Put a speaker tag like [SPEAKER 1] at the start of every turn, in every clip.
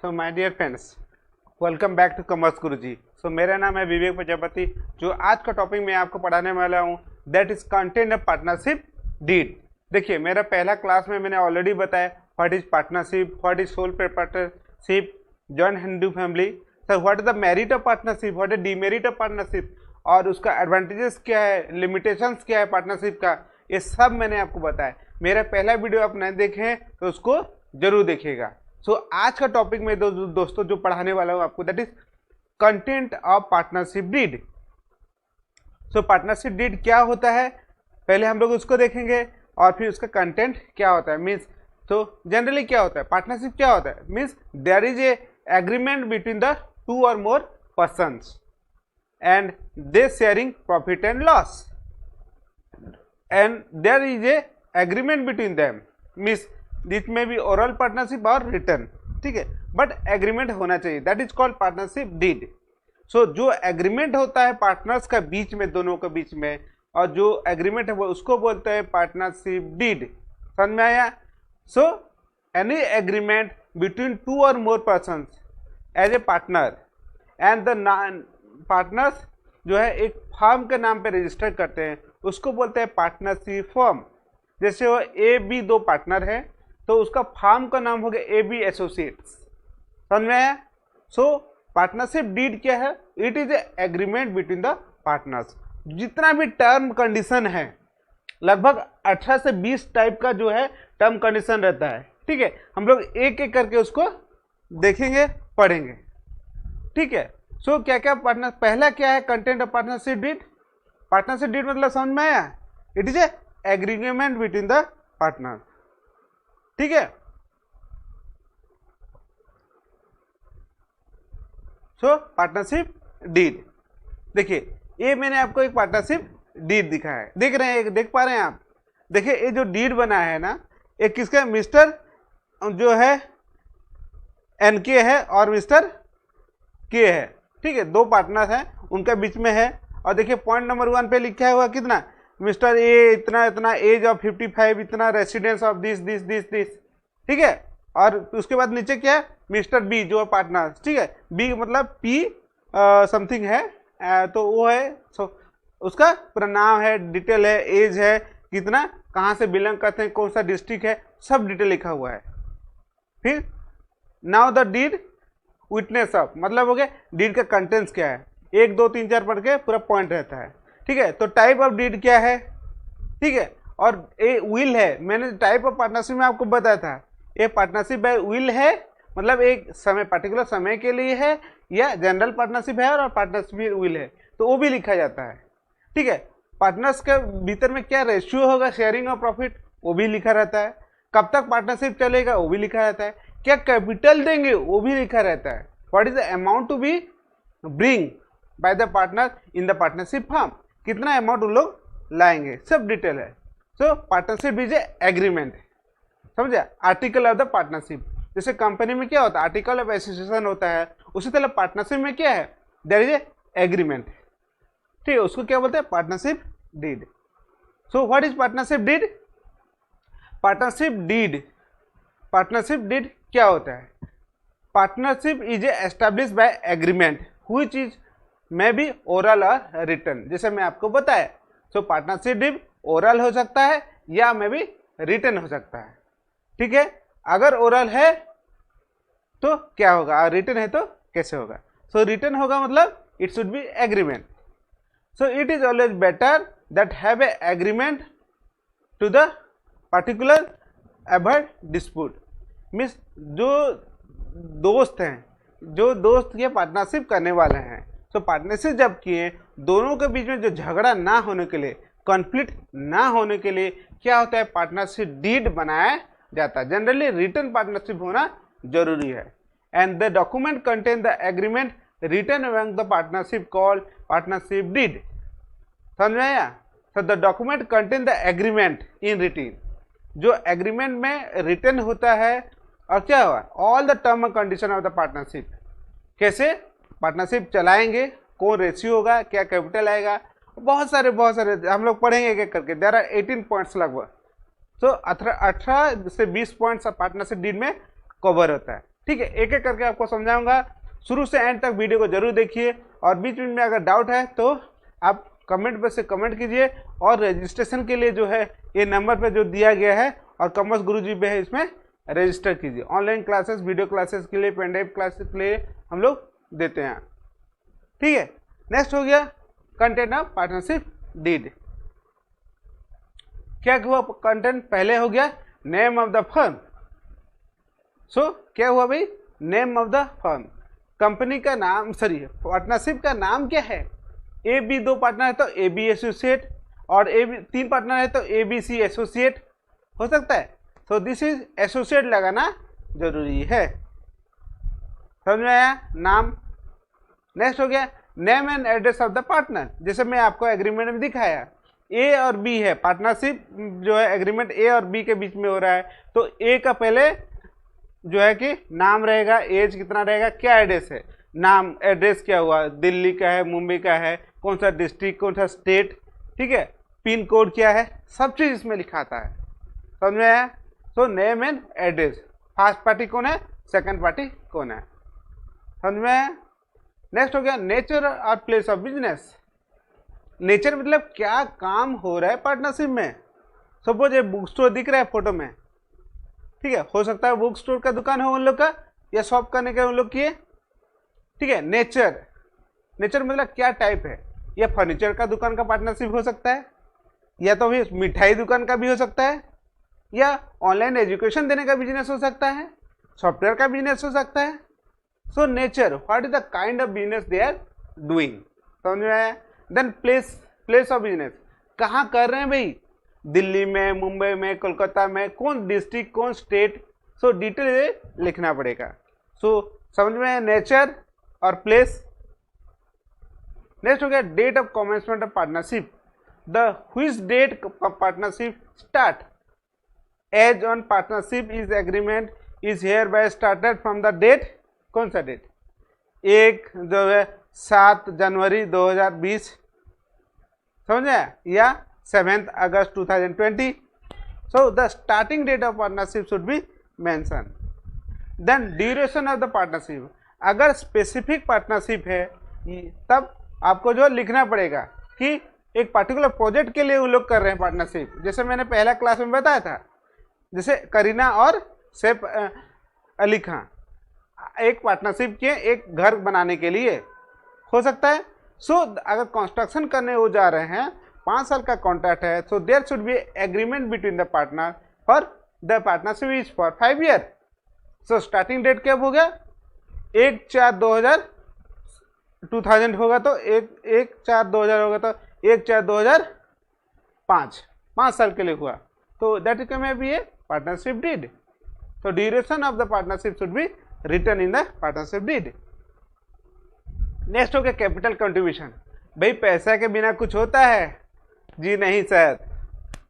[SPEAKER 1] So my dear friends, welcome back to commerce Guruji. So मेरा नाम है विवेक प्रजापति। जो आज का टॉपिक मैं आपको पढ़ाने वाला हूँ that is content of partnership deed. देखिए, मेरा पहला क्लास में मैंने ऑलरेडी बताया what is partnership, what is sole proprietorship, joint Hindu family, sir what is the merit of partnership, what is demerit of partnership, और उसका एडवांटेजेस क्या है, लिमिटेशंस क्या है पार्टनरशिप का, ये सब मैंने आपको बताया। मेरा पहला वीडियो आप नहीं देखे हैं तो उसको जरूर देखिएगा। सो आज का टॉपिक में दोस्तों जो पढ़ाने वाला हूँ आपको that is content of partnership deed. So partnership deed क्या होता है पहले हम लोग उसको देखेंगे और फिर उसका कंटेंट क्या होता है। मीन्स तो जनरली क्या होता है, पार्टनरशिप क्या होता है, means there is a agreement between the two or more persons and they sharing profit and loss and there is a agreement between them, means this may be oral partnership or written, ठीक है, but agreement होना चाहिए, that is called partnership deed. So जो agreement होता है partners का बीच में, दोनों के बीच में, और जो एग्रीमेंट है वो उसको बोलते हैं पार्टनरशिप डीड। समझ में आया? So any agreement between two or more persons as a partner and the partners जो है एक फर्म के नाम पे रजिस्टर करते हैं उसको बोलते हैं पार्टनरशिप फर्म। जैसे वो ए बी दो पार्टनर है तो उसका फर्म का नाम हो गया ए बी एसोसिएट्स। समझ में आया? सो पार्टनरशिप डीड क्या है, it is a agreement between the partners. जितना भी टर्म कंडीशन है लगभग 18 से 20 टाइप का जो है टर्म कंडीशन रहता है, ठीक है। हम लोग एक एक करके उसको देखेंगे, पढ़ेंगे, ठीक है। सो क्या क्या पार्टनर, पहला क्या है content of partnership deed. Partnership deed मतलब समझ में आया, it is a agreement between the partner, ठीक है। सो पार्टनरशिप डीड, देखिए ये मैंने आपको एक पार्टनरशिप डीड दिखाया है, देख रहे हैं, देख पा रहे हैं आप। देखिए ये जो डीड बना है ना, एक किसका, मिस्टर जो है एनके है और मिस्टर के है, ठीक है। दो पार्टनर हैं उनके बीच में है। और देखिए पॉइंट नंबर 1 पे लिखा हुआ कितना, मिस्टर ए इतना इतना, एज ऑफ 55 इतना, residence of this this this this, ठीक है। और उसके बाद नीचे क्या है, मिस्टर बी जो पार्टनर, ठीक है। बी मतलब पी समथिंग है, तो वो है। सो उसका पूरा नाम है, डिटेल है, एज है कितना, कहाँ से बिलोंग करते हैं, कौन सा डिस्ट्रिक्ट है, सब डिटेल लिखा हुआ है। फिर now the deed witness of, मतलब हो गया डीड का कंटेंट्स क्या है, 1 2 3 4 पढ़ के पूरा पॉइंट रहता है, ठीक है। तो टाइप ऑफ डीड क्या है, ठीक है। और ए विल है, मैंने टाइप ऑफ पार्टनरशिप में आपको बताया था, ये पार्टनरशिप बाय विल है, मतलब एक समय पर्टिकुलर समय के लिए है, या जनरल पार्टनरशिप है और पार्टनरशिप विल है तो वो भी लिखा जाता है, ठीक है। पार्टनर्स के भीतर में क्या रेशियो होगा, शेयरिंग ऑफ प्रॉफिट, वो भी लिखा रहता है। कब तक पार्टनरशिप चलेगा वो भी लिखा रहता है। क्या कैपिटल देंगे वो भी लिखा रहता है। What is the amount to be bring by the partner in the partnership firm, कितना अमाउंट उन लोग लाएंगे, सब डिटेल है। So partnership is a agreement, समझे। आर्टिकल ऑफ द पार्टनरशिप, जैसे कंपनी में क्या होता है, आर्टिकल ऑफ एसोसिएशन होता है, उसी तरह पार्टनरशिप में क्या है, देयर इज ए एग्रीमेंट, ठीक है। उसको क्या बोलते हैं, partnership deed. So what is partnership deed, partnership deed, partnership deed क्या होता है, partnership is establish by agreement which is may be oral or written, जैसे मैं आपको बताया। सो पार्टनरशिप डीड ओरल हो सकता है या मे बी रिटन हो सकता है, ठीक है। अगर ओरल है तो क्या होगा और रिटन है तो कैसे होगा। सो रिटन होगा मतलब it should be agreement. So it is always better that have a agreement to the particular avoid dispute, means जो दोस्त हैं, जो दोस्त ये पार्टनरशिप करने वाले हैं, तो पार्टनरशिप जब किए दोनों के बीच में जो झगड़ा ना होने के लिए, कॉन्फ्लिक्ट ना होने के लिए क्या होता है, पार्टनरशिप डीड बनाया जाता है। जनरली रिटन पार्टनरशिप होना जरूरी है। And the document contain the agreement written among the partnership called partnership deed. समझ में आया? तो the document contain the agreement in written, जो एग्रीमेंट में रिटन होता है, और क्या हुआ, all the term and condition of the partnership, कैसे पार्टनरशिप चलाएंगे, कौन रेशियो होगा, क्या कैपिटल आएगा, बहुत सारे हम लोग पढ़ेंगे एक एक करके। देयर आर 18 पॉइंट्स लगभग। तो 18 से 20 पॉइंट्स पार्टनरशिप डीड में कवर होता है। ठीक है, एक एक करके आपको समझाऊंगा, शुरू से एंड तक वीडियो को जरूर देखिए, और बीच बीच में अगर डाउट है तो आप कमेंट बॉक्स से कमेंट कीजिए, और रजिस्ट्रेशन के लिए जो है ये नंबर पे जो दिया गया है और कॉमर्स गुरुजी पे है, इसमें रजिस्टर कीजिए। ऑनलाइन क्लासेस, वीडियो क्लासेस के लिए, पेनड्राइव क्लासेस के लिए हम लोग देते हैं। ठीक है, नेक्स्ट हो गया कंटेंट ऑफ पार्टनरशिप डीड। क्या हुआ कंटेंट? पहले हो गया नेम ऑफ द फर्म। सो क्या हुआ भाई? Name of the firm, company का नाम, सॉरी पार्टनरशिप का नाम क्या है? ए बी दो पार्टनर है तो ए बी एसोसिएट, और ए बी तीन पार्टनर है तो ए बी सी एसोसिएट हो सकता है। सो दिस इज एसोसिएट लगाना जरूरी है, समझ में आया? नाम। नेक्स्ट हो गया name and address of the partner. जैसे मैं आपको एग्रीमेंट में दिखाया, ए और बी है, पार्टनरशिप जो है एग्रीमेंट ए और बी के बीच में हो रहा है, तो ए का पहले जो है कि नाम रहेगा, एज कितना रहेगा, क्या एड्रेस है, नाम एड्रेस क्या हुआ, दिल्ली का है, मुंबई का है, कौन सा डिस्ट्रिक्ट, कौन सा स्टेट, ठीक है, पिन कोड क्या है, सब चीज़ इसमें लिखा आता है, समझ में आया? So name and address, first party कौन है, सेकंड पार्टी कौन है, समझ में आया? नेक्स्ट हो गया नेचर और प्लेस ऑफ बिजनेस। नेचर मतलब क्या काम हो रहा है पार्टनरशिप में। सपोज ये बुक स्टोर दिख रहा है फोटो में, ठीक है, हो सकता है बुक स्टोर का दुकान हो उन लोग का, या शॉप करने का उन लोग की है, ठीक है। नेचर, नेचर मतलब क्या टाइप है, या फर्नीचर का दुकान का पार्टनरशिप हो सकता है, या तो भी मिठाई दुकान का भी हो सकता है, या ऑनलाइन एजुकेशन देने का बिजनेस हो सकता है, सॉफ्टवेयर का बिजनेस हो सकता है। So nature, what is the kind of business they are doing, समझ में आया? Then place, place of business, कहाँ कर रहे हैं भाई, दिल्ली में, मुंबई में, कोलकाता में, कौन डिस्ट्रिक्ट, कौन स्टेट, सो डिटेल लिखना पड़ेगा। सो समझ में नेचर और प्लेस। नेक्स्ट हो गया date of commencement of partnership, the which date partnership start, as on partnership is agreement is here by started from the date, कौन सा डेट, एक जो है 7 जनवरी 2020, समझे, या 7 अगस्त 2020। So the starting date of partnership should be mention. Then duration of the partnership, अगर specific partnership है तब आपको जो लिखना पड़ेगा कि एक पर्टिकुलर प्रोजेक्ट के लिए वो लोग कर रहे हैं पार्टनरशिप। जैसे मैंने पहला क्लास में बताया था, जैसे करीना और सैफ अली खान एक पार्टनरशिप किए एक घर बनाने के लिए, हो सकता है। सो अगर कंस्ट्रक्शन करने वो जा रहे हैं, 5 साल का कॉन्ट्रैक्ट है, so there should be agreement between the partner for the partnership is for 5 year. So starting date कब हो गया, 1/4/2000 होगा तो 1/4/2000 होगा तो 1/4/2005, 5 साल के लिए हुआ, तो that is may be a partnership deed. So duration of the partnership should be written in the partnership deed. Next हो गया कैपिटल कंट्रीब्यूशन। भाई पैसा के बिना कुछ होता है? जी नहीं सर।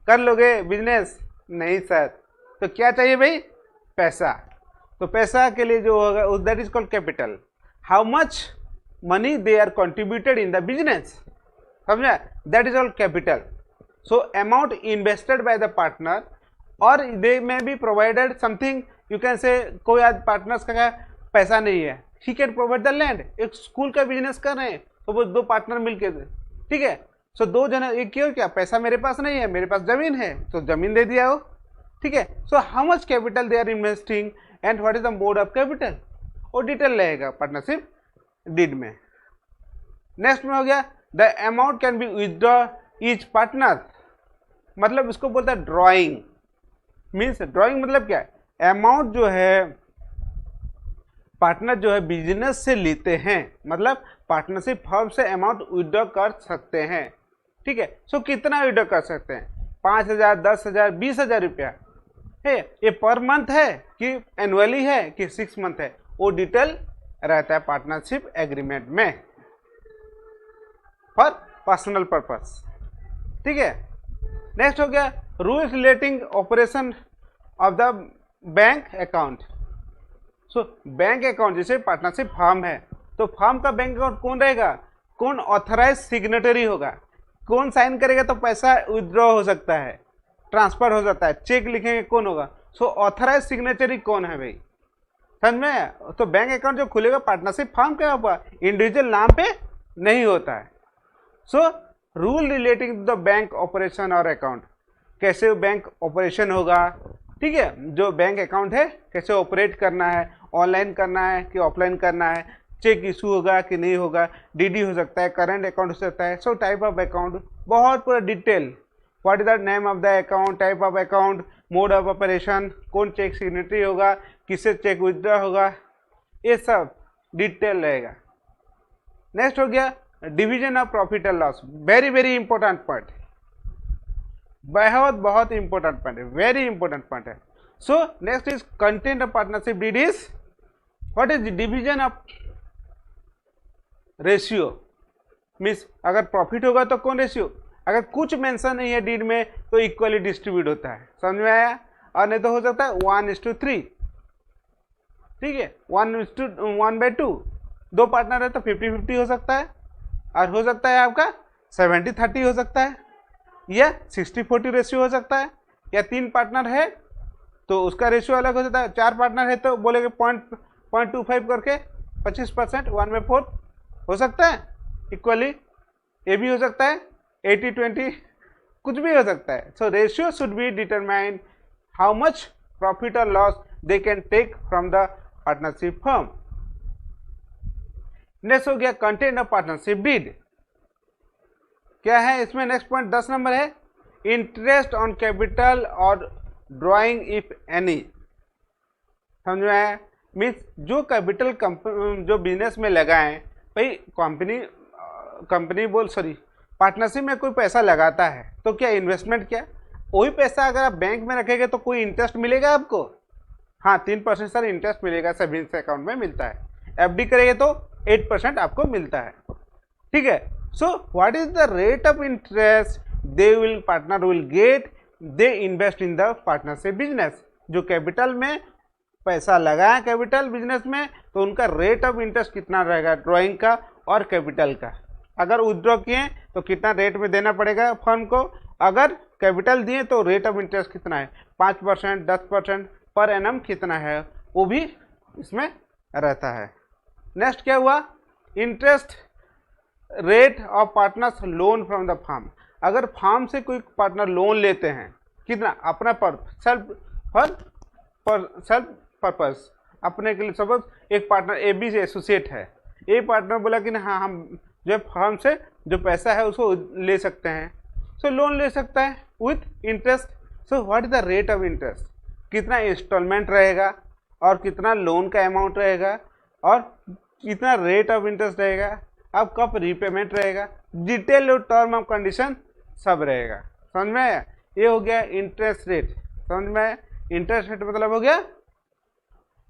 [SPEAKER 1] कर लोगे बिजनेस? नहीं सर। तो क्या चाहिए भाई? पैसा। तो पैसा के लिए जो होगा that is called capital. How much money they are contributed in the business, समझा, that is old capital. So amount invested by the partner or they may be provided something, you can say कोई आज partners का पैसा नहीं है, he can provide the land. एक school का business कर रहे हैं तो वो 2 पार्टनर मिलके, ठीक है। सो 2 जन, एक क्यों, क्या पैसा मेरे पास नहीं है, मेरे पास जमीन है तो जमीन दे दिया हो, ठीक है। So how much capital they are investing and what is the mode of capital, वो डिटेल रहेगा पार्टनरशिप डीड में। नेक्स्ट में हो गया the amount can be withdraw each partner, मतलब इसको बोलता है ड्रॉइंग। मीन्स ड्राइंग मतलब क्या है, अमाउंट जो है पार्टनर जो है बिजनेस से लेते हैं, मतलब पार्टनरशिप फर्म से अमाउंट विड्रॉ कर सकते हैं, ठीक है। सो कितना विड्रॉ कर सकते हैं, 5,000, 10,000, 20,000 रुपया है, ये पर मंथ है कि एनुअली है कि 6 मंथ है, वो डिटेल रहता है पार्टनरशिप एग्रीमेंट में फॉर पर्सनल पर्पस, ठीक है। नेक्स्ट हो गया rules relating operation of the bank account. So bank account, जैसे पार्टनरशिप फर्म है तो फर्म का बैंक अकाउंट कौन रहेगा, कौन ऑथराइज सिग्नेटरी होगा, कौन साइन करेगा तो पैसा विथड्रॉ हो सकता है, ट्रांसफर हो जाता है, चेक लिखेंगे कौन होगा। सो ऑथराइज सिग्नेचरी कौन है भाई, समझ में? तो बैंक अकाउंट जो खुलेगा पार्टनरशिप फॉर्म क्या होगा, इंडिविजुअल नाम पे नहीं होता है। So rule relating to the bank operation or account, कैसे बैंक ऑपरेशन होगा, ठीक है, जो बैंक अकाउंट है कैसे ऑपरेट करना है, ऑनलाइन करना है कि ऑफलाइन करना है, चेक इशू होगा कि नहीं होगा, डीडी हो सकता है, करंट अकाउंट हो सकता है, सो टाइप ऑफ अकाउंट, बहुत पूरा detail, what is the name of the account, type of account, mode of operation, कौन चेक सिग्नेटरी होगा, किससे चेक विथड्रॉ होगा, ये सब डिटेल रहेगा। नेक्स्ट हो गया division of profit and loss, very very important point, बहुत इंपॉर्टेंट पॉइंट है, वेरी इंपॉर्टेंट पॉइंट है। So next is content of partnership deed is what is division of ratio, means अगर प्रॉफिट होगा तो कौन रेशियो, अगर कुछ मेंशन नहीं है डीड में तो इक्वली डिस्ट्रीब्यूट होता है, समझ में आया, और नहीं तो हो सकता है 1:3, ठीक है, 1:2, दो पार्टनर है तो 50-50 हो सकता है, और हो सकता है आपका 70-30 हो सकता है, या 60-40 रेशियो हो सकता है, या 3 पार्टनर है तो उसका रेशियो अलग हो सकता है, 4 पार्टनर है तो बोलेगे 0.25 करके 25%, 1/4 हो सकता है इक्वली, ये भी हो सकता है 80-20, कुछ भी हो सकता है। So ratio should be determine how much profit और loss they can take from the partnership firm. Next हो गया कंटेंट ऑफ पार्टनरशिप डीड, क्या है इसमें, नेक्स्ट पॉइंट 10 नंबर है, इंटरेस्ट ऑन कैपिटल और ड्रॉइंग इफ एनी, समझ में आया, मीन्स जो कैपिटल जो बिजनेस में लगाएं, भाई पार्टनरशिप में कोई पैसा लगाता है तो क्या इन्वेस्टमेंट, क्या वही पैसा अगर आप बैंक में रखेंगे तो कोई इंटरेस्ट मिलेगा आपको, हाँ 3% सर इंटरेस्ट मिलेगा, सेविंग्स अकाउंट में मिलता है, एफडी करेंगे तो 8% आपको मिलता है, ठीक है। सो what is the rate of interest partner will get, they invest in the partnership business, जो कैपिटल में पैसा लगाए कैपिटल बिजनेस में तो उनका रेट ऑफ इंटरेस्ट कितना रहेगा, ड्राइंग का और कैपिटल का, अगर विथड्रॉ किए तो कितना रेट में देना पड़ेगा फर्म को, अगर कैपिटल दिए तो रेट ऑफ इंटरेस्ट कितना है, 5%, 10% पर एनम कितना है, वो भी इसमें रहता है। नेक्स्ट क्या हुआ, interest rate of partners loan from the firm, अगर फार्म से कोई पार्टनर लोन लेते हैं कितना, अपना सेल्फ पर्पस, अपने के लिए, सपोज एक पार्टनर ए बी से एसोसिएट है, ए पार्टनर बोला कि ना हाँ हम जो फर्म से जो पैसा है उसको ले सकते हैं, सो लोन ले सकता है with interest. So what is the rate of interest, कितना इंस्टॉलमेंट रहेगा और कितना लोन का अमाउंट रहेगा और कितना रेट ऑफ इंटरेस्ट रहेगा, अब कब रीपेमेंट रहेगा, डिटेल और टर्म ऑफ कंडीशन सब रहेगा, समझ में आया। ये हो गया इंटरेस्ट रेट, समझ में आया, इंटरेस्ट रेट मतलब हो गया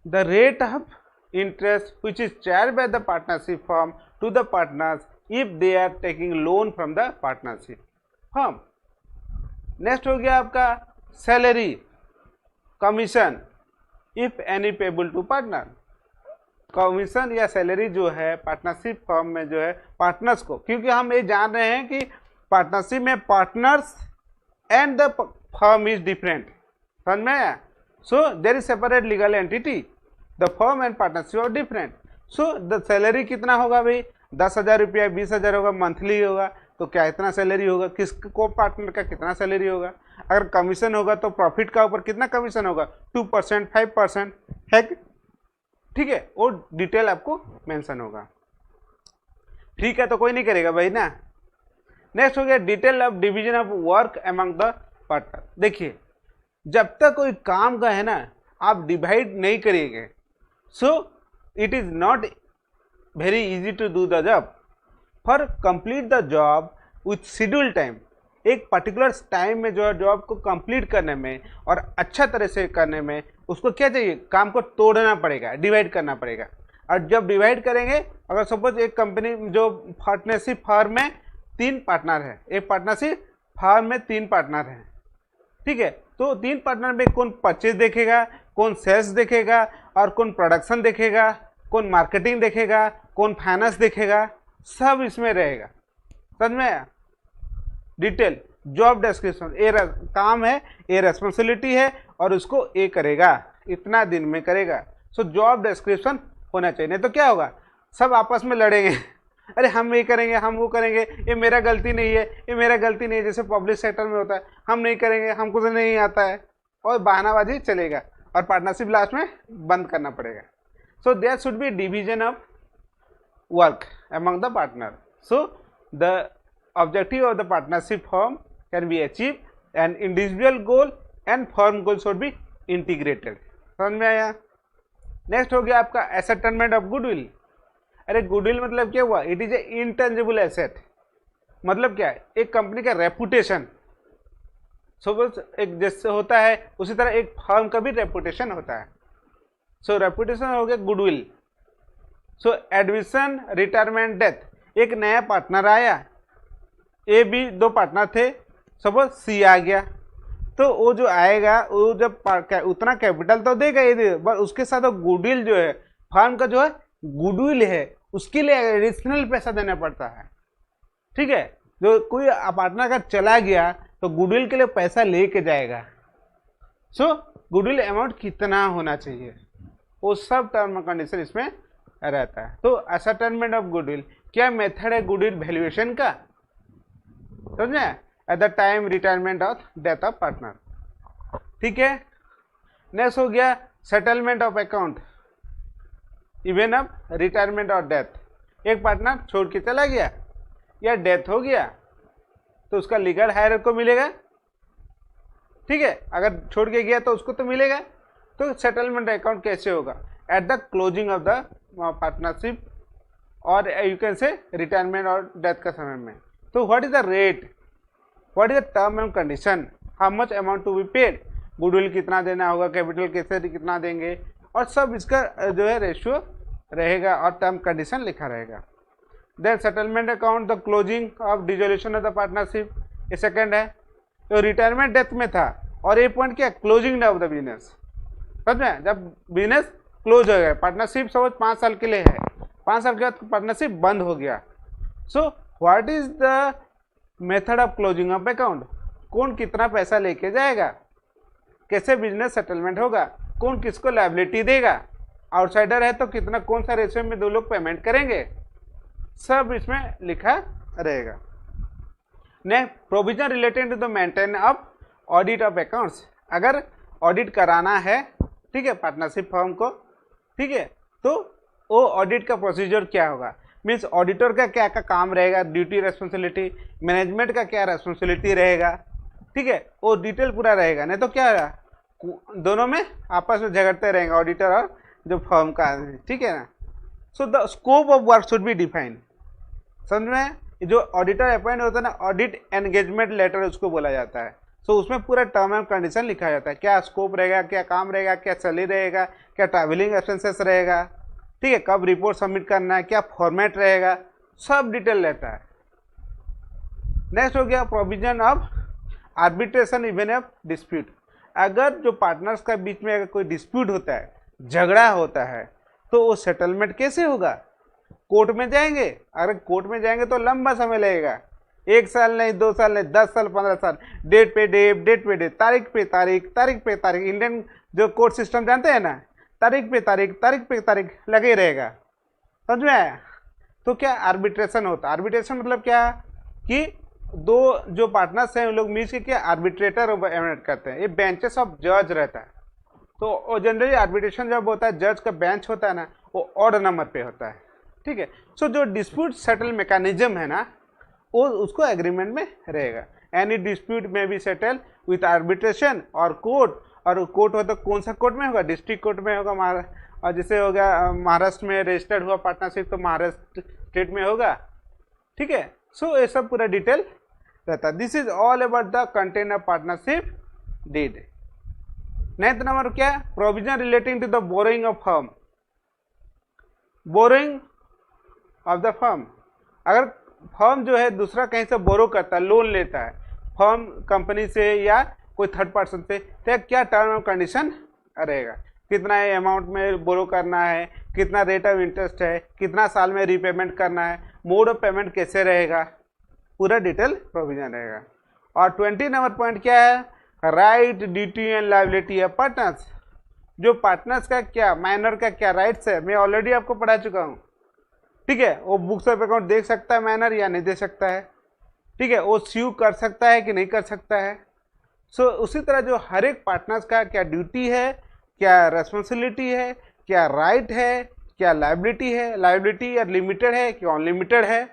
[SPEAKER 1] the rate of interest which is charged by the partnership firm to the partners if they are taking loan from the partnership firm। Next हो गया आपका salary, commission if any payable to partner, commission या salary जो है partnership firm में जो है partners को, क्योंकि हम ये जान रहे हैं कि पार्टनरशिप में partners and the firm is different, समझ में आया। So there is separate legal entity, the firm and partnership are different. So the salary कितना होगा भाई, 10,000 रुपया, 20,000 होगा, मंथली होगा तो क्या इतना सैलरी होगा, किस को पार्टनर का कितना सैलरी होगा, अगर कमीशन होगा तो प्रॉफिट का ऊपर कितना कमीशन होगा, 2%, 5% है, ठीक है, वो डिटेल आपको मेंशन होगा, ठीक है, तो कोई नहीं करेगा भाई ना। नेक्स्ट हो गया detail of division of work among the partner. देखिए जब तक कोई काम का है ना आप डिवाइड नहीं करिएगा, so it is not very easy to do the job, for complete the job with schedule time, एक पर्टिकुलर टाइम में जो है जॉब को कंप्लीट करने में और अच्छा तरह से करने में उसको क्या चाहिए, काम को तोड़ना पड़ेगा, डिवाइड करना पड़ेगा। और जब डिवाइड करेंगे, अगर सपोज एक कंपनी जो पार्टनरशिप फर्म में 3 पार्टनर है, एक पार्टनरशिप फर्म में 3 पार्टनर हैं, ठीक है, तो 3 पार्टनर में कौन परचेज देखेगा, कौन सेल्स देखेगा और कौन प्रोडक्शन देखेगा, कौन मार्केटिंग देखेगा, कौन फाइनेंस देखेगा, सब इसमें रहेगा, समझ में आया। डिटेल जॉब डिस्क्रिप्शन, ये काम है, ये रेस्पॉन्सिबिलिटी है और उसको ये करेगा, इतना दिन में करेगा। सो जॉब डिस्क्रिप्शन होना चाहिए, नहीं तो क्या होगा, सब आपस में लड़ेंगे अरे हम ये करेंगे, हम वो करेंगे, ये मेरा गलती नहीं है, ये मेरा गलती नहीं है, जैसे पब्लिक सेक्टर में होता है, हम नहीं करेंगे, हमको तो नहीं आता है, और बहानाबाजी चलेगा और पार्टनरशिप लास्ट में बंद करना पड़ेगा। So there should be division of work among the partner. So the objective of the partnership firm can be achieved and individual goal and firm goal should be integrated. समझ में आया? Next हो गया आपका एसेटमेंट ऑफ गुडविल। अरे goodwill मतलब क्या हुआ, it is A intangible asset. मतलब क्या है, एक कंपनी का रेपुटेशन, सपोज एक जैसे होता है उसी तरह एक फर्म का भी रेपुटेशन होता है। सो रेपुटेशन हो गया गुडविल। सो एडमिशन, रिटायरमेंट, डेथ। एक नया पार्टनर आया, ए बी दो पार्टनर थे, सपोज सी आ गया, तो वो जो आएगा वो जब उतना कैपिटल तो देगा ये, बट उसके साथ गुडविल जो है, फर्म का जो है गुडविल है, उसके लिए एडिशनल पैसा देना पड़ता है। ठीक है, जो कोई पार्टनर का चला गया तो गुडविल के लिए पैसा लेके जाएगा। सो गुडविल अमाउंट कितना होना चाहिए, वो सब टर्म एंड कंडीशन इसमें रहता है। तो असेटमेंट ऑफ गुडविल क्या मेथड है गुडविल वैल्यूएशन का, समझे, at the time retirement of death of partner. ठीक है, नेक्स्ट हो गया settlement of account even of retirement और डेथ। एक पार्टनर छोड़ के चला गया या डेथ हो गया तो उसका लीगल हायर को मिलेगा। ठीक है, अगर छोड़ के गया तो उसको तो मिलेगा। तो सेटलमेंट अकाउंट कैसे होगा, at the closing of the partnership or you can say retirement और डेथ का समय में। तो what is the rate, what is the term and condition, how much amount to be paid, goodwill कितना देना होगा, कैपिटल कैसे कितना देंगे, और सब इसका जो है रेशियो रहेगा और टर्म कंडीशन लिखा रहेगा। Then settlement account, the closing of dissolution of the partnership, ये सेकंड है। तो रिटायरमेंट डेथ में था, और ये पॉइंट क्या, क्लोजिंग ऑफ द बिजनेस। समझ में, जब बिजनेस क्लोज हो गया, पार्टनरशिप सपोज 5 साल के लिए है, 5 साल के बाद पार्टनरशिप बंद हो गया। सो what is the method of closing of account, कौन कितना पैसा लेके जाएगा, कैसे बिजनेस सेटलमेंट होगा, कौन किसको लायबिलिटी देगा, आउटसाइडर है तो कितना, कौन सा रेशियो में दो लोग पेमेंट करेंगे, सब इसमें लिखा रहेगा। Next provision related to the maintain of audit of accounts. अगर ऑडिट कराना है, ठीक है, पार्टनरशिप फर्म को, ठीक है, तो वो ऑडिट का प्रोसीजर क्या होगा, मीन्स ऑडिटर का क्या क्या काम रहेगा, ड्यूटी रेस्पॉन्सिबिलिटी, मैनेजमेंट का क्या रेस्पॉन्सिबिलिटी रहेगा, ठीक है, वो डिटेल पूरा रहेगा। नहीं तो क्या होगा, दोनों में आपस में झगड़ते रहेंगे, ऑडिटर और जो फर्म का, ठीक है ना। So the scope of work should be defined. समझ में, जो ऑडिटर अपॉइंट होता है ना, ऑडिट एंगेजमेंट लेटर उसको बोला जाता है। सो उसमें पूरा टर्म एंड कंडीशन लिखा जाता है, क्या स्कोप रहेगा, क्या काम रहेगा, क्या सैलरी रहेगा, क्या ट्रैवलिंग एक्सपेंसेस रहेगा, ठीक है, कब रिपोर्ट सबमिट करना है, क्या फॉर्मेट रहेगा, सब डिटेल रहता है। नेक्स्ट हो गया provision of arbitration even of dispute. अगर जो पार्टनर्स का बीच में अगर कोई डिस्प्यूट होता है, झगड़ा होता है, तो वो सेटलमेंट कैसे होगा, कोर्ट में जाएंगे। अगर कोर्ट में जाएंगे तो लंबा समय लगेगा, 1 साल नहीं, 2 साल नहीं, 10 साल, 15 साल, डेट पे डे, तारीख पे तारीख, तारीख पे तारीख। इंडियन जो कोर्ट सिस्टम जानते हैं ना, तारीख पे तारीख लगे ही रहेगा। समझ में आया। तो क्या आर्बिट्रेशन होता है, आर्बिट्रेशन मतलब क्या कि दो जो पार्टनर्स हैं उन लोग मिल के क्या आर्बिट्रेटर एमिनेट करते हैं, ये बेंचेस ऑफ जज रहता है। तो जनरली आर्बिट्रेशन जब होता है, जज का बेंच होता है ना, वो ऑड नंबर पे होता है, ठीक है। सो जो डिस्प्यूट सेटल मैकेनिज्म है ना, वो उसको एग्रीमेंट में रहेगा। एनी डिस्प्यूट में बी सेटल विथ आर्बिट्रेशन और कोर्ट, और कोर्ट हो तो कौन सा कोर्ट में होगा, डिस्ट्रिक्ट कोर्ट में होगा, और जैसे हो गया महाराष्ट्र में रजिस्टर्ड हुआ पार्टनरशिप तो महाराष्ट्र स्टेट में होगा, ठीक है। सो ये सब पूरा डिटेल रहता है। This is all about the content of partnership deed. Next number क्या, provision relating to the borrowing of firm. Borrowing of the firm, अगर फर्म जो है दूसरा कहीं से बोरो करता है, लोन लेता है फर्म कंपनी से या कोई थर्ड पर्सन से, तो क्या टर्म एंड कंडीशन रहेगा, कितना अमाउंट में बोरो करना है, कितना रेट ऑफ इंटरेस्ट है, कितना साल में रीपेमेंट करना है, मोड ऑफ पेमेंट कैसे रहेगा, पूरा डिटेल प्रोविजन रहेगा। और 20 नंबर पॉइंट क्या है, right, duty and liability of partners. जो पार्टनर्स का क्या, माइनर का क्या राइट्स है, मैं ऑलरेडी आपको पढ़ा चुका हूँ। ठीक है, वो बुक्स ऑफ अकाउंट देख सकता है माइनर या नहीं दे सकता है। ठीक है, वो स्यू कर सकता है कि नहीं कर सकता है। सो उसी तरह जो हर एक पार्टनर्स का क्या ड्यूटी है, क्या रेस्पॉन्सिबिलिटी है, क्या राइट है, क्या लाइबिलिटी है, लाइबिलिटी या लिमिटेड है कि अनलिमिटेड है,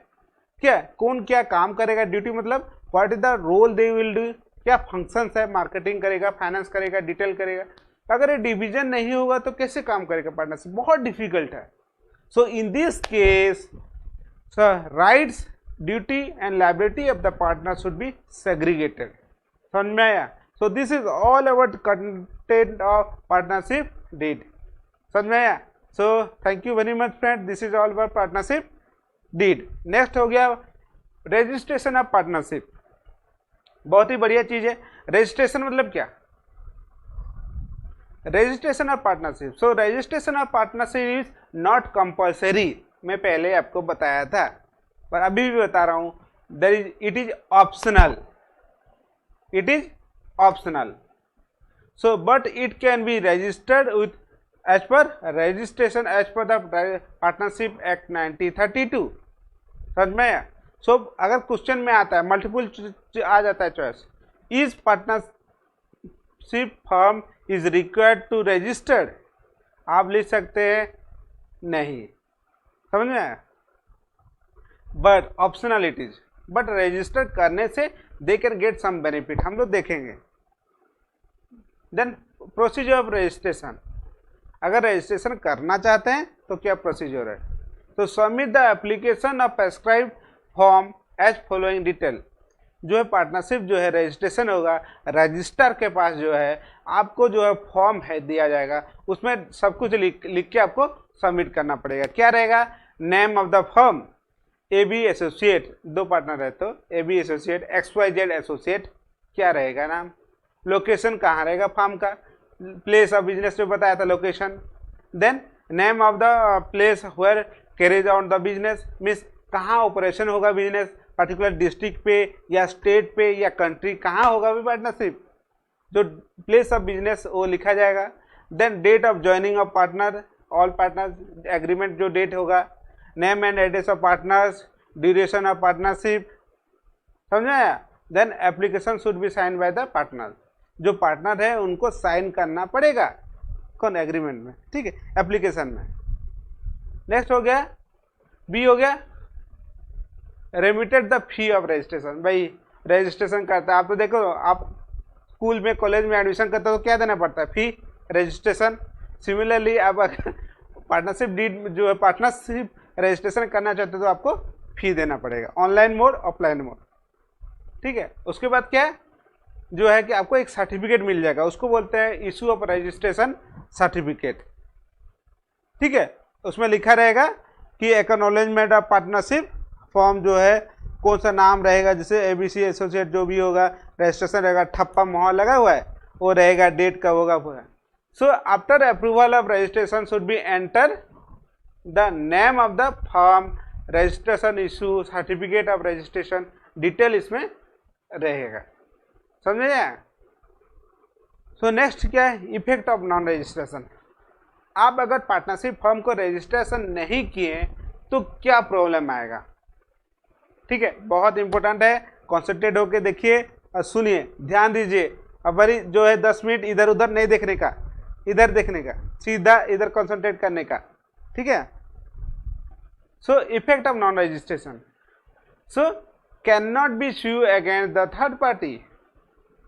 [SPEAKER 1] क्या कौन क्या काम करेगा, ड्यूटी मतलब what is the role they will do, क्या फंक्शंस है, मार्केटिंग करेगा, फाइनेंस करेगा, डिटेल करेगा। अगर ये डिवीजन नहीं होगा तो कैसे काम करेगा पार्टनरशिप, बहुत डिफिकल्ट है। So in this case rights, duty and liability of the partner should be segregated. समझ में आया? So this is all about content of partnership deed. समझ में आया? So thank you very much friend, this is all about partnership deed. Next हो गया registration of partnership. बहुत ही बढ़िया चीज है। रजिस्ट्रेशन मतलब क्या? Registration of partnership, so registration of partnership is not compulsory. मैं पहले आपको बताया था पर अभी भी बता रहा हूं, it is optional, it is optional. So but it can be registered with as per registration as per the partnership act 1932। समझ में आया? सो अगर क्वेश्चन में आता है, मल्टीपल आ जाता है choice, is partnership firm is required to registered, आप लिख सकते हैं नहीं। समझ में आया? But optional it is, but register करने से they can get some benefit, हम लोग देखेंगे। देन प्रोसीजर ऑफ रजिस्ट्रेशन, अगर रजिस्ट्रेशन करना चाहते हैं तो क्या प्रोसीजर है? तो submit the application of prescribe form as following detail. जो है पार्टनरशिप जो है रजिस्ट्रेशन होगा, रजिस्टर के पास जो है आपको जो है फॉर्म है दिया जाएगा, उसमें सब कुछ लिख के आपको सबमिट करना पड़ेगा। क्या रहेगा? Name of the firm, A B associate, दो पार्टनर है तो A B associate, XYZ associate, क्या रहेगा नाम, लोकेशन कहाँ रहेगा फर्म का, प्लेस ऑफ बिजनेस जो बताया था location, then name of the place where carries on the business, means कहाँ ऑपरेशन होगा बिजनेस, पर्टिकुलर डिस्ट्रिक्ट पे या स्टेट पे या कंट्री, कहाँ होगा भी पार्टनरशिप, जो प्लेस ऑफ बिजनेस वो लिखा जाएगा। Then date of joining of partner, all partners agreement जो डेट होगा, name and address of partners, duration of partnership. समझ आया? Then application should be sign by the partner, जो पार्टनर है उनको साइन करना पड़ेगा कौन, एग्रीमेंट में। ठीक है, एप्लीकेशन में। नेक्स्ट हो गया, बी हो गया remitted the fee of registration. भाई रजिस्ट्रेशन करता है आप तो देखो, आप स्कूल में कॉलेज में एडमिशन करते हो तो क्या देना पड़ता है? फी, रजिस्ट्रेशन। सिमिलरली आप पार्टनरशिप डीड जो है पार्टनरशिप रजिस्ट्रेशन करना चाहते हो तो आपको फी देना पड़ेगा, ऑनलाइन मोड, ऑफलाइन मोड। ठीक है, उसके बाद क्या है जो है कि आपको एक सर्टिफिकेट मिल जाएगा, उसको बोलते हैं इशू ऑफ रजिस्ट्रेशन सर्टिफिकेट। ठीक है, उसमें लिखा रहेगा कि एक्नॉलेजमेंट ऑफ पार्टनरशिप फॉर्म जो है कौन सा नाम रहेगा, जैसे ABC एसोसिएट जो भी होगा, रजिस्ट्रेशन रहेगा, ठप्पा मोहर लगा हुआ है वो रहेगा, डेट कब होगा पूरा। So after approval of registration should be enter the name of the form, registration issue, certificate of registration, detail इसमें रहेगा। समझे? सो नेक्स्ट क्या है? Effect of non registration. आप अगर पार्टनरशिप फर्म को रजिस्ट्रेशन नहीं किए तो क्या प्रॉब्लम आएगा? ठीक है, बहुत इंपॉर्टेंट है, कॉन्सेंट्रेट होकर देखिए और सुनिए, ध्यान दीजिए। अब बड़ी जो है 10 मिनट इधर उधर नहीं देखने का, इधर देखने का, सीधा इधर कॉन्सेंट्रेट करने का। ठीक है, so effect of non registration, so cannot be sue against the third party,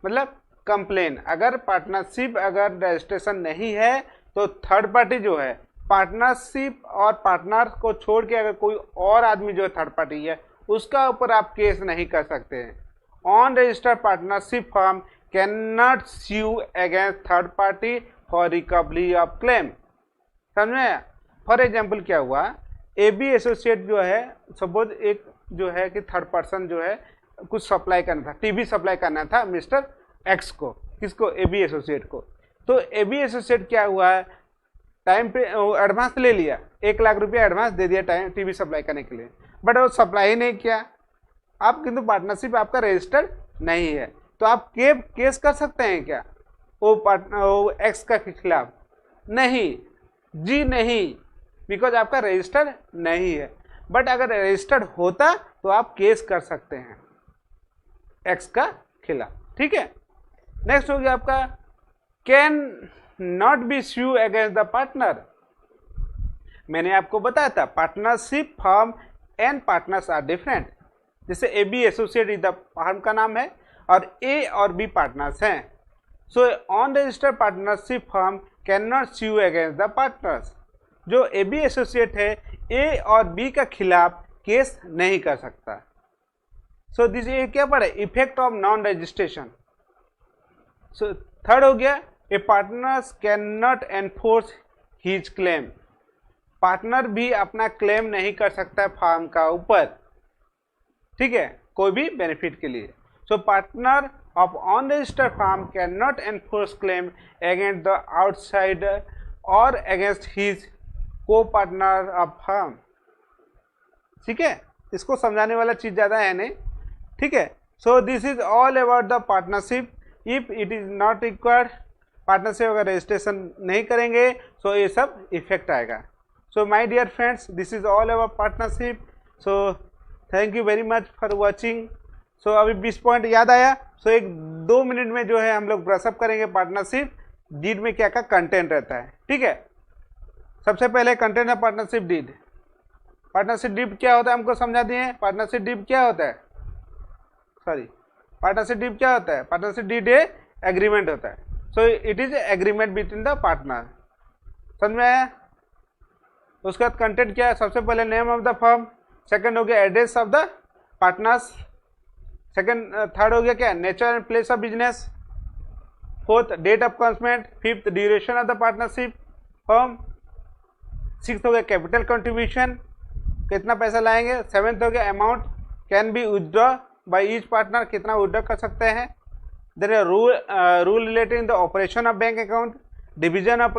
[SPEAKER 1] मतलब कंप्लेन। अगर पार्टनरशिप अगर रजिस्ट्रेशन नहीं है तो थर्ड पार्टी जो है, पार्टनरशिप और पार्टनर को छोड़ के अगर कोई और आदमी जो है थर्ड पार्टी है, उसका ऊपर आप केस नहीं कर सकते हैं। On registered partnership firm can not sue against third party for recovery of claim. समझे? फॉर एग्जाम्पल क्या हुआ, AB एसोसिएट जो है, सपोज एक जो है कि थर्ड पर्सन जो है कुछ सप्लाई करना था, टीवी सप्लाई करना था मिस्टर X को, किसको? AB एसोसिएट को। तो AB एसोसिएट क्या हुआ है, टाइम पे एडवांस ले लिया, 1 लाख रुपया एडवांस दे दिया टाइम टीवी सप्लाई करने के लिए, बट वो सप्लाई ही नहीं किया। आप किंतु पार्टनरशिप आपका रजिस्टर्ड नहीं है, तो आप केस कर सकते हैं क्या वो X का खिलाफ? नहीं, जी नहीं, बिकॉज आपका रजिस्टर्ड नहीं है। बट अगर रजिस्टर्ड होता तो आप केस कर सकते हैं एक्स का खिलाफ, ठीक है। नेक्स्ट हो गया आपका cannot be sue against the partner. मैंने आपको बताया था partnership firm and partners are different. जैसे A B associate is the firm का नाम है और ए और बी पार्टनर्स हैं। So on registered partnership firm can not sue against the partners. जो ए बी एसोसिएट है ए और बी का खिलाफ केस नहीं कर सकता। सो दिस ये क्या पड़ा, effect of non registration. So third हो गया A partners cannot enforce his claim. Partner भी अपना क्लेम नहीं कर सकता है फर्म का ऊपर, ठीक है, कोई भी बेनिफिट के लिए। So partner of on registered firm can not enforce claim against the outsider और against his co partner of firm, ठीक है। इसको समझाने वाला चीज ज़्यादा है नहीं, ठीक है। So this is all about the partnership. If it is not required, partnership अगर रजिस्ट्रेशन नहीं करेंगे तो ये सब इफेक्ट आएगा। So my dear friends, this is all about partnership. So thank you very much for watching. So अभी 20 point याद आया। सो 1-2 मिनट में जो है हम लोग ब्रशअप करेंगे पार्टनरशिप डीड में क्या क्या कंटेंट रहता है, ठीक है। सबसे पहले कंटेंट है पार्टनरशिप डीड। पार्टनरशिप डीड क्या होता है हमको समझा दिए। पार्टनरशिप डीड क्या होता है, पार्टनरशिप डीड क्या होता है। पार्टनरशिप डीड एग्रीमेंट होता है। सो it is agreement between the partner, समझ में आया। उसके बाद कंटेंट क्या है, सबसे पहले name of the firm, second हो गया address of the partners, third हो गया क्या, nature and place of business, fourth date of commencement, fifth duration of the partnership firm, sixth हो गया कैपिटल कंट्रीब्यूशन, कितना पैसा लाएंगे, सेवेंथ हो गया amount can be withdraw by each partner, कितना विथड्रॉ कर सकते हैं। Then rule relating the operation of bank account, division of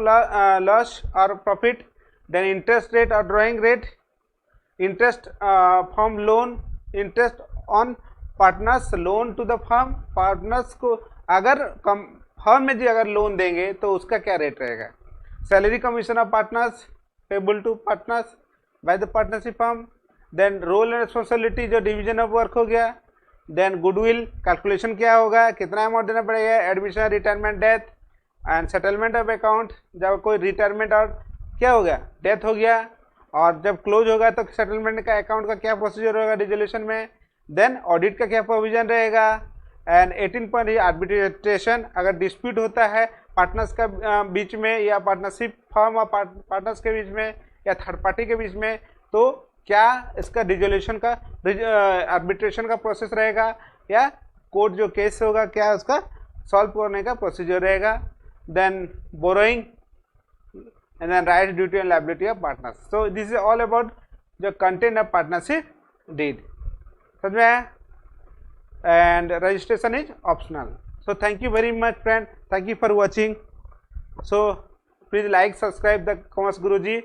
[SPEAKER 1] loss और प्रॉफिट, देन इंटरेस्ट रेट और drawing rate, interest from loan, interest on partners loan to the firm. Partners को अगर firm में जी अगर लोन देंगे तो उसका क्या रेट रहेगा। Salary commission of partners payable to partners by the partnership firm. Then role and responsibility जो डिवीजन ऑफ वर्क हो गया। देन गुडविल कैलकुलेशन क्या होगा, कितना अमाउंट देना पड़ेगा, admission retirement death and settlement of account, जब कोई रिटायरमेंट और क्या हो गया डेथ हो गया और जब क्लोज होगा तो सेटलमेंट का अकाउंट का क्या प्रोसीजर होगा डिसोल्यूशन में। देन ऑडिट का क्या प्रोविजन रहेगा। एंड 18 पॉइंट आर्बिट्रेशन, अगर डिस्प्यूट होता है पार्टनर्स का बीच में या पार्टनरशिप फर्म और पार्टनर्स के बीच में या थर्ड पार्टी के बीच में, तो क्या इसका डिसोल्यूशन का आर्बिट्रेशन का प्रोसेस रहेगा या कोर्ट जो केस होगा क्या उसका सॉल्व करने का प्रोसीजर रहेगा। Then borrowing and then rights, duty and liability of partners. So this is all about the content of partnership deed. समझ में आया। And registration is optional. So thank you very much friend. Thank you for watching. So please like, subscribe the Commerce Guruji.